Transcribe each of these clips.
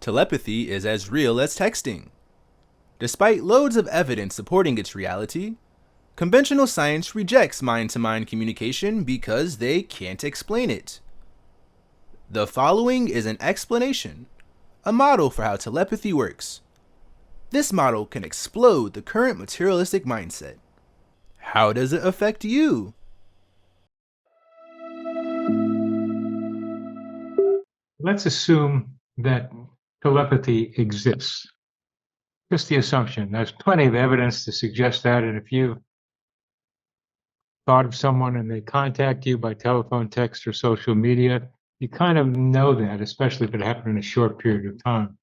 Telepathy is as real as texting. Despite loads of evidence supporting its reality, conventional science rejects mind-to-mind communication because they can't explain it. The following is an explanation, a model for how telepathy works. This model can explode the current materialistic mindset. How does it affect you? Let's assume that telepathy exists. Just the assumption. There's plenty of evidence to suggest that, and if you've thought of someone and they contact you by telephone, text, or social media, you kind of know that, especially if it happened in a short period of time.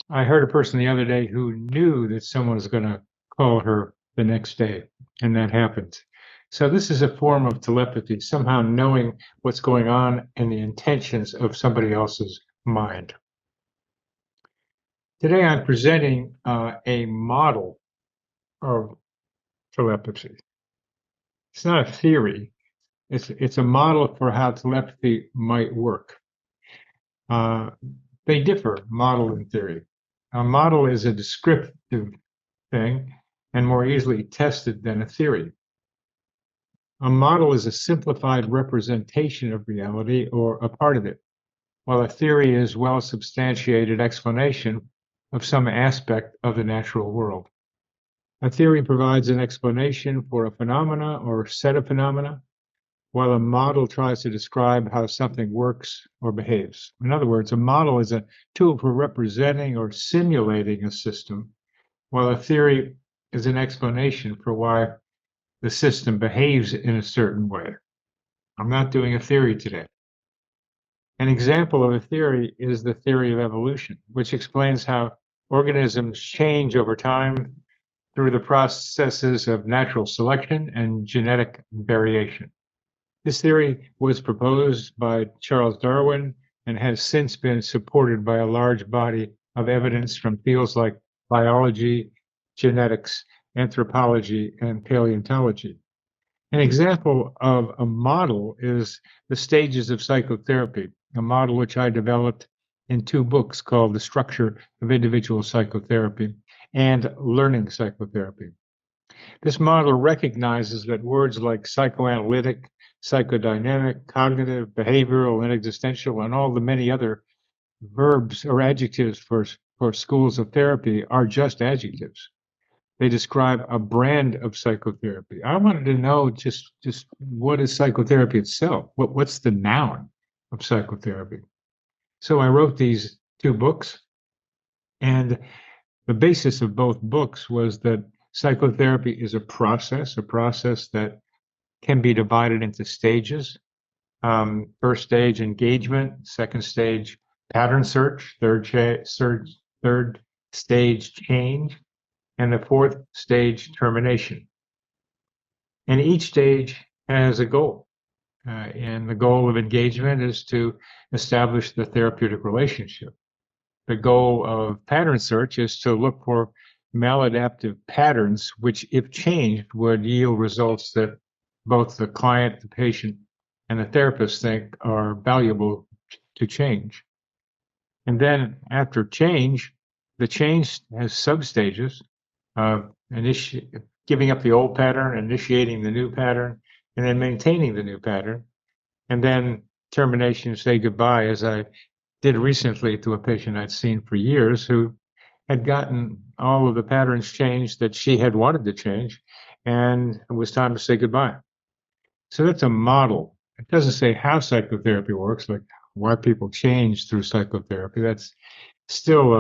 I heard a person the other day who knew that someone was going to call her the next day, and that happened. So this is a form of telepathy, somehow knowing what's going on and the intentions of somebody else's mind. Today I'm presenting a model of telepathy. It's not a theory. It's a model for how telepathy might work. They differ, model and theory. A model is a descriptive thing and more easily tested than a theory. A model is a simplified representation of reality or a part of it, while a theory is well-substantiated explanation of some aspect of the natural world. A theory provides an explanation for a phenomena or set of phenomena, while a model tries to describe how something works or behaves. In other words, a model is a tool for representing or simulating a system, while a theory is an explanation for why the system behaves in a certain way. I'm not doing a theory today. An example of a theory is the theory of evolution, which explains how organisms change over time through the processes of natural selection and genetic variation. This theory was proposed by Charles Darwin and has since been supported by a large body of evidence from fields like biology, genetics, anthropology, and paleontology. An example of a model is the stages of psychotherapy, a model which I developed in two books called The Structure of Individual Psychotherapy and Learning Psychotherapy. This model recognizes that words like psychoanalytic, psychodynamic, cognitive, behavioral, and existential, and all the many other verbs or adjectives for schools of therapy are just adjectives. They describe a brand of psychotherapy. I wanted to know just what is psychotherapy itself? What's the noun of psychotherapy? So I wrote these two books, and the basis of both books was that psychotherapy is a process that can be divided into stages. First stage, engagement. Second stage, pattern search. Third stage, change. And the fourth stage, termination. And each stage has a goal. And the goal of engagement is to establish the therapeutic relationship. The goal of pattern search is to look for maladaptive patterns, which, if changed, would yield results that both the client, the patient, and the therapist think are valuable to change. And then after change, the change has substages. Giving up the old pattern, initiating the new pattern, and then maintaining the new pattern. And then termination, say goodbye, as I did recently to a patient I'd seen for years who had gotten all of the patterns changed that she had wanted to change, and it was time to say goodbye. So that's a model. It doesn't say how psychotherapy works, like why people change through psychotherapy. That's still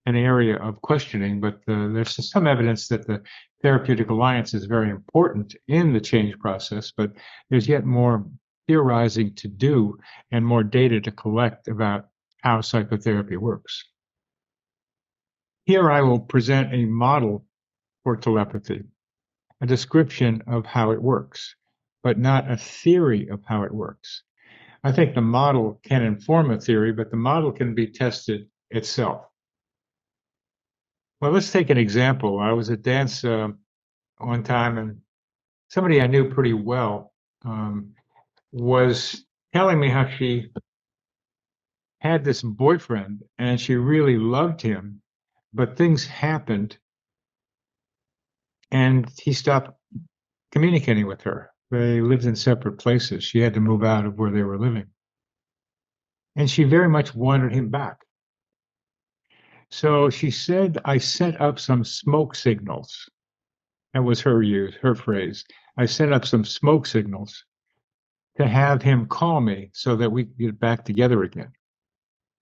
an area of questioning, but there's some evidence that the therapeutic alliance is very important in the change process, but there's yet more theorizing to do and more data to collect about how psychotherapy works. Here I will present a model for telepathy, a description of how it works, but not a theory of how it works. I think the model can inform a theory, but the model can be tested itself. Well, let's take an example. I was at dance one time, and somebody I knew pretty well was telling me how she had this boyfriend and she really loved him, but things happened and he stopped communicating with her. They lived in separate places. She had to move out of where they were living. And she very much wanted him back. So she said, I set up some smoke signals. That was her phrase. I set up some smoke signals to have him call me so that we could get back together again.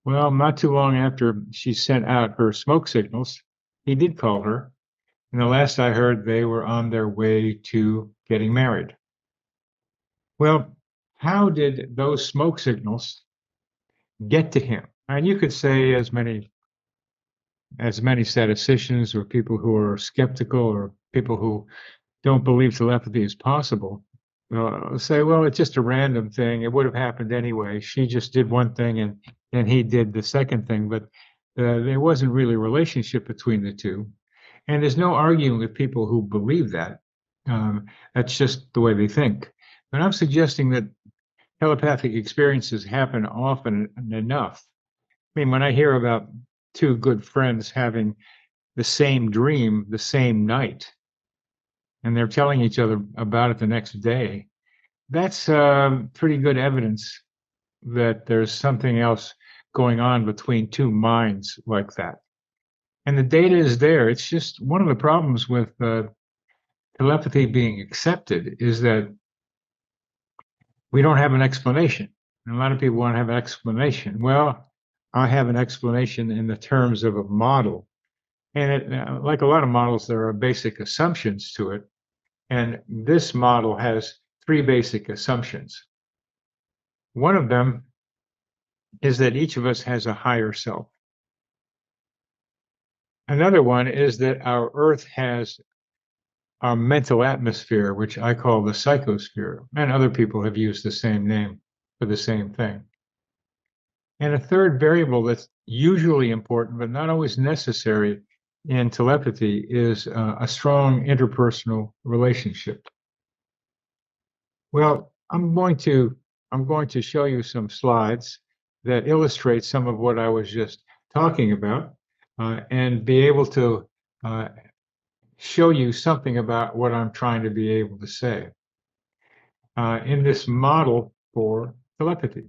Well, not too long after she sent out her smoke signals, he did call her. And the last I heard, they were on their way to getting married. Well, how did those smoke signals get to him? And you could say as many statisticians or people who are skeptical or people who don't believe telepathy is possible say, well, it's just a random thing. It would have happened anyway. She just did one thing and he did the second thing, but there wasn't really a relationship between the two. And there's no arguing with people who believe that. That's just the way they think. But I'm suggesting that telepathic experiences happen often enough. I mean, when I hear about two good friends having the same dream the same night, and they're telling each other about it the next day, that's pretty good evidence that there's something else going on between two minds like that. And the data is there. It's just one of the problems with telepathy being accepted is that we don't have an explanation. And a lot of people want to have an explanation. Well, I have an explanation in the terms of a model. And like a lot of models, there are basic assumptions to it. And this model has three basic assumptions. One of them is that each of us has a higher self. Another one is that our Earth has our mental atmosphere, which I call the psychosphere, and other people have used the same name for the same thing. And a third variable that's usually important, but not always necessary in telepathy, is a strong interpersonal relationship. Well, I'm going to show you some slides that illustrate some of what I was just talking about, and be able to show you something about what I'm trying to be able to say in this model for telepathy.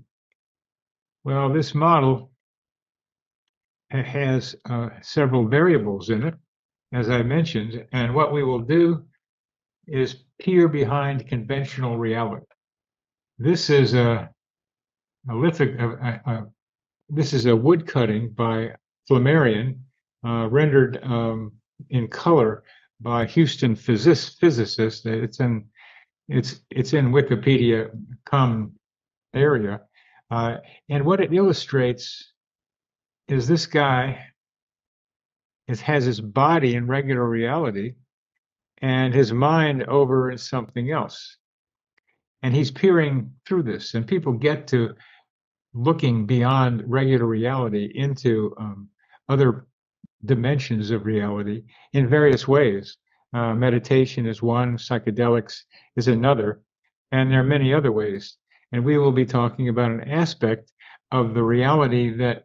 Well, this model has several variables in it, as I mentioned, and what we will do is peer behind conventional reality. This is a wood cutting by Flammarion, rendered in color by Houston physicist. It's in Wikipedia common area, and what it illustrates is this guy has his body in regular reality and his mind over in something else. And he's peering through this, and people get to looking beyond regular reality into other dimensions of reality in various ways. Meditation is one, psychedelics is another, and there are many other ways. And we will be talking about an aspect of the reality that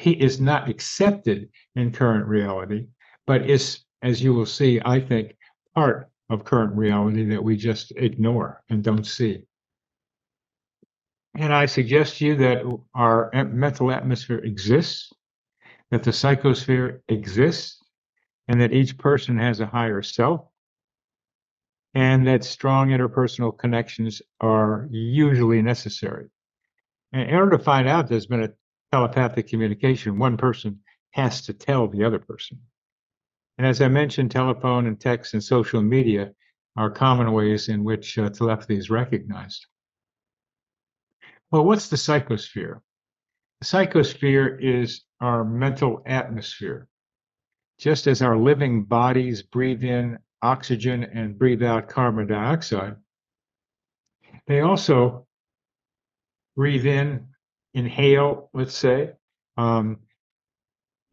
is not accepted in current reality, but is, as you will see, I think, part of current reality that we just ignore and don't see. And I suggest to you that our mental atmosphere exists, that the psychosphere exists, and that each person has a higher self, and that strong interpersonal connections are usually necessary. And in order to find out there's been a telepathic communication, one person has to tell the other person. And as I mentioned, telephone and text and social media are common ways in which telepathy is recognized. Well, what's the psychosphere? The psychosphere is our mental atmosphere. Just as our living bodies breathe in oxygen and breathe out carbon dioxide, they also breathe in, inhale, let's say,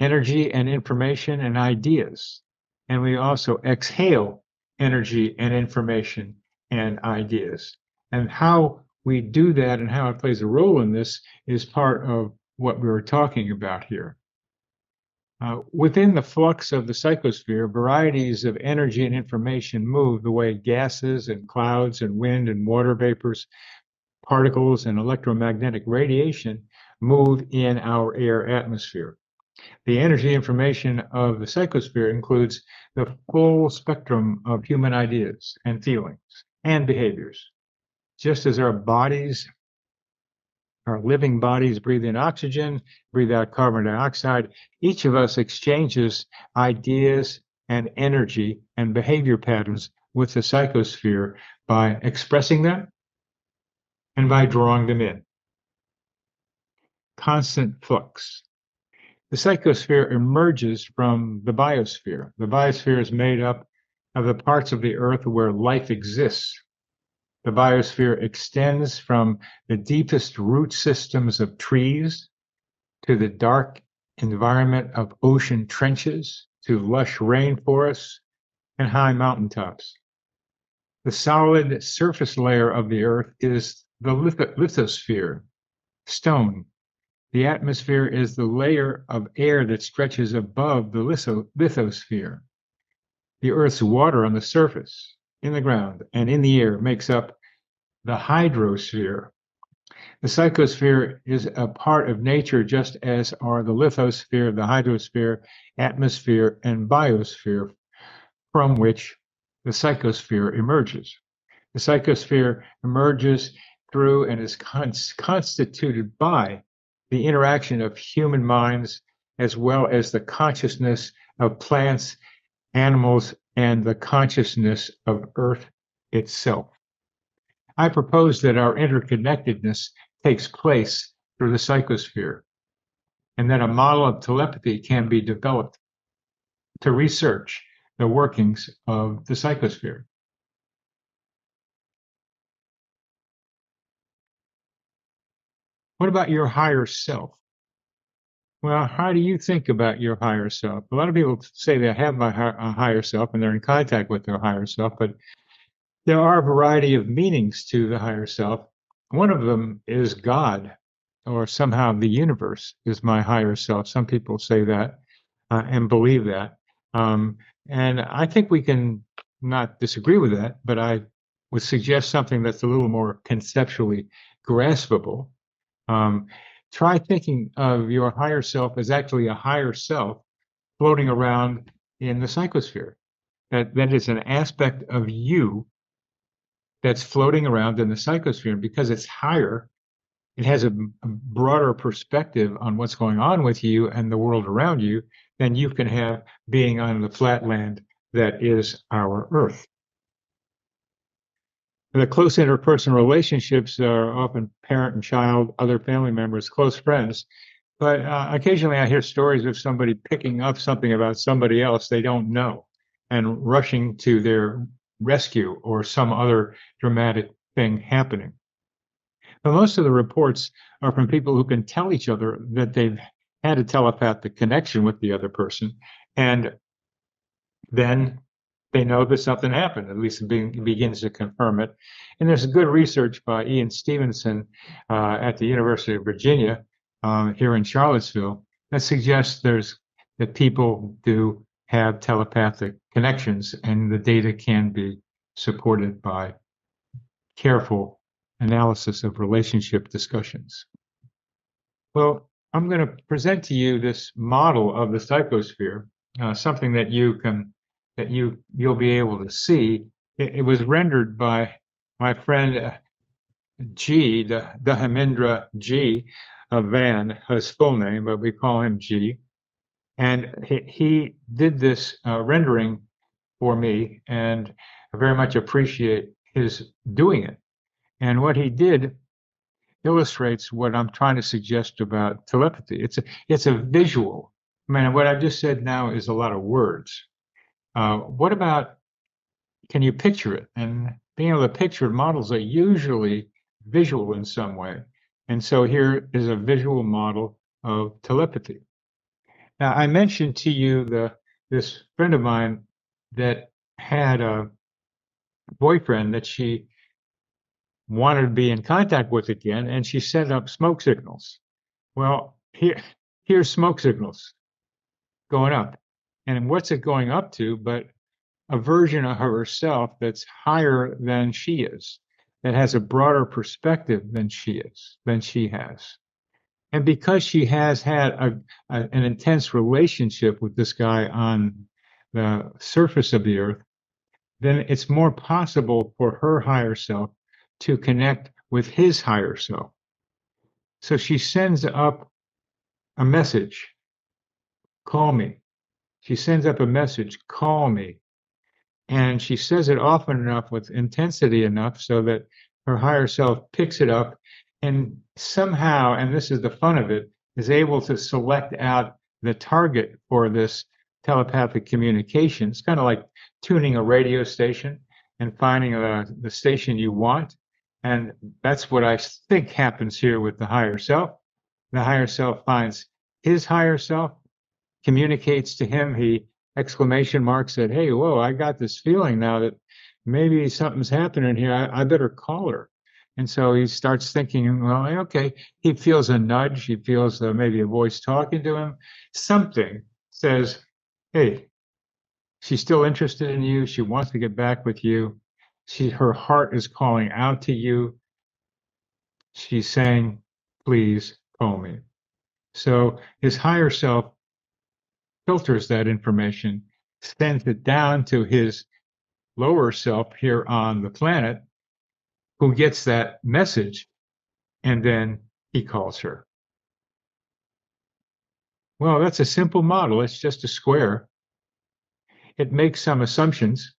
energy and information and ideas. And we also exhale energy and information and ideas. And how we do that and how it plays a role in this is part of what we were talking about here. Within the flux of the psychosphere, varieties of energy and information move the way gases and clouds and wind and water vapors, particles and electromagnetic radiation move in our air atmosphere. The energy information of the psychosphere includes the full spectrum of human ideas and feelings and behaviors. Just as our bodies, our living bodies breathe in oxygen, breathe out carbon dioxide, each of us exchanges ideas and energy and behavior patterns with the psychosphere by expressing them and by drawing them in. Constant flux. The psychosphere emerges from the biosphere. The biosphere is made up of the parts of the earth where life exists. The biosphere extends from the deepest root systems of trees to the dark environment of ocean trenches to lush rainforests and high mountaintops. The solid surface layer of the earth is the lithosphere, stone. The atmosphere is the layer of air that stretches above the lithosphere. The Earth's water on the surface, in the ground, and in the air makes up the hydrosphere. The psychosphere is a part of nature just as are the lithosphere, the hydrosphere, atmosphere, and biosphere from which the psychosphere emerges. The psychosphere emerges through and is constituted by the interaction of human minds, as well as the consciousness of plants, animals, and the consciousness of Earth itself. I propose that our interconnectedness takes place through the psychosphere, and that a model of telepathy can be developed to research the workings of the psychosphere. What about your higher self? Well, how do you think about your higher self? A lot of people say they have a higher self and they're in contact with their higher self, but there are a variety of meanings to the higher self. One of them is God, or somehow the universe is my higher self. Some people say that and believe that. And I think we can not disagree with that, but I would suggest something that's a little more conceptually graspable. Try thinking of your higher self as actually a higher self floating around in the psychosphere. That is an aspect of you that's floating around in the psychosphere. And because it's higher, it has a broader perspective on what's going on with you and the world around you than you can have being on the flat land that is our Earth. The close interpersonal relationships are often parent and child, other family members, close friends. But occasionally I hear stories of somebody picking up something about somebody else they don't know and rushing to their rescue or some other dramatic thing happening. But most of the reports are from people who can tell each other that they've had a telepathic connection with the other person, and then they know that something happened. At least it begins to confirm it. And there's good research by Ian Stevenson at the University of Virginia here in Charlottesville that suggests that people do have telepathic connections, and the data can be supported by careful analysis of relationship discussions. Well, I'm going to present to you this model of the psychosphere, something that you'll be able to see. It was rendered by my friend G, Dahamendra G, Van, his full name, but we call him G. And he did this rendering for me, and I very much appreciate his doing it. And what he did illustrates what I'm trying to suggest about telepathy. It's a visual. I mean, what I just said now is a lot of words. What about, can you picture it? And being able to picture models are usually visual in some way. And so here is a visual model of telepathy. Now, I mentioned to you this friend of mine that had a boyfriend that she wanted to be in contact with again, and she set up smoke signals. Well, here, here's smoke signals going up. And what's it going up to but a version of herself that's higher than she is, that has a broader perspective than she has. And because she has had an intense relationship with this guy on the surface of the earth, then it's more possible for her higher self to connect with his higher self. So she sends up a message, call me. She sends up a message, call me. And she says it often enough with intensity enough so that her higher self picks it up and somehow, and this is the fun of it, is able to select out the target for this telepathic communication. It's kind of like tuning a radio station and finding the station you want. And that's what I think happens here with the higher self. The higher self finds his higher self, communicates to him. He exclamation mark said, hey, whoa, I got this feeling now that maybe something's happening here. I better call her. And so he starts thinking, well, okay, he feels a nudge. He feels maybe a voice talking to him. Something says, hey, she's still interested in you. She wants to get back with you. Her heart is calling out to you. She's saying, please call me. So his higher self filters that information, sends it down to his lower self here on the planet, who gets that message, and then he calls her. Well, that's a simple model. It's just a square. It makes some assumptions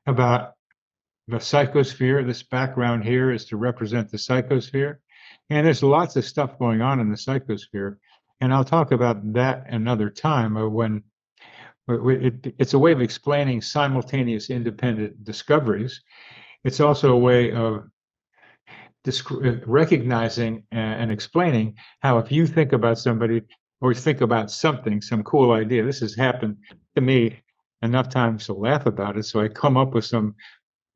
about the psychosphere. This background here is to represent the psychosphere. And there's lots of stuff going on in the psychosphere. And I'll talk about that another time when it's a way of explaining simultaneous independent discoveries. It's also a way of recognizing and explaining how if you think about somebody or think about something, some cool idea, this has happened to me enough times to laugh about it. So I come up with some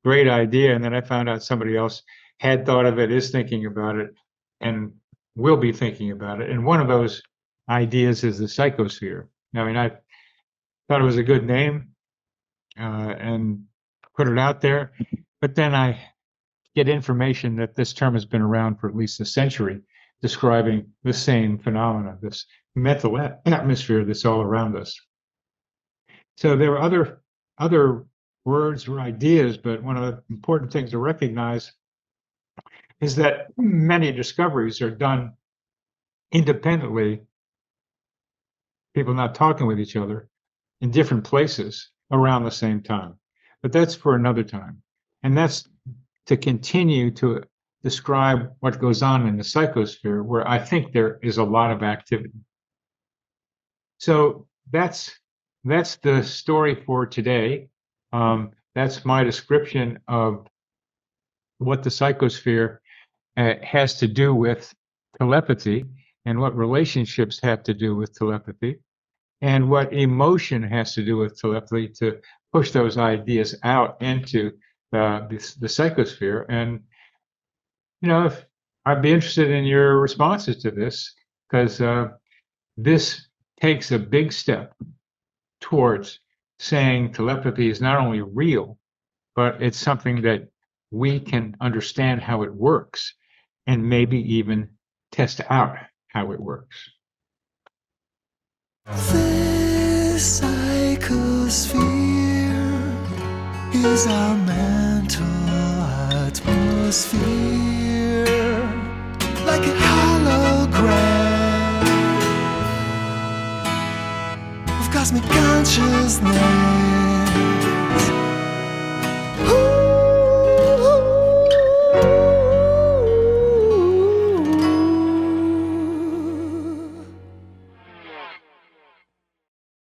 great idea and then I found out somebody else had thought of it, is thinking about it, and will be thinking about it. And one of those ideas is the psychosphere. I mean, I thought it was a good name and put it out there, but then I get information that this term has been around for at least a century, describing the same phenomena, this mental atmosphere that's all around us. So there are other words or ideas, but one of the important things to recognize is that many discoveries are done independently, people not talking with each other in different places around the same time. But that's for another time. And that's to continue to describe what goes on in the psychosphere, where I think there is a lot of activity. So that's the story for today. That's my description of what the psychosphere has to do with telepathy and what relationships have to do with telepathy and what emotion has to do with telepathy to push those ideas out into the psychosphere. And, you know, I'd be interested in your responses to this, because this takes a big step towards saying telepathy is not only real, but it's something that we can understand how it works and maybe even test out how it works. This psychosphere is our mental atmosphere, like a hologram of cosmic consciousness.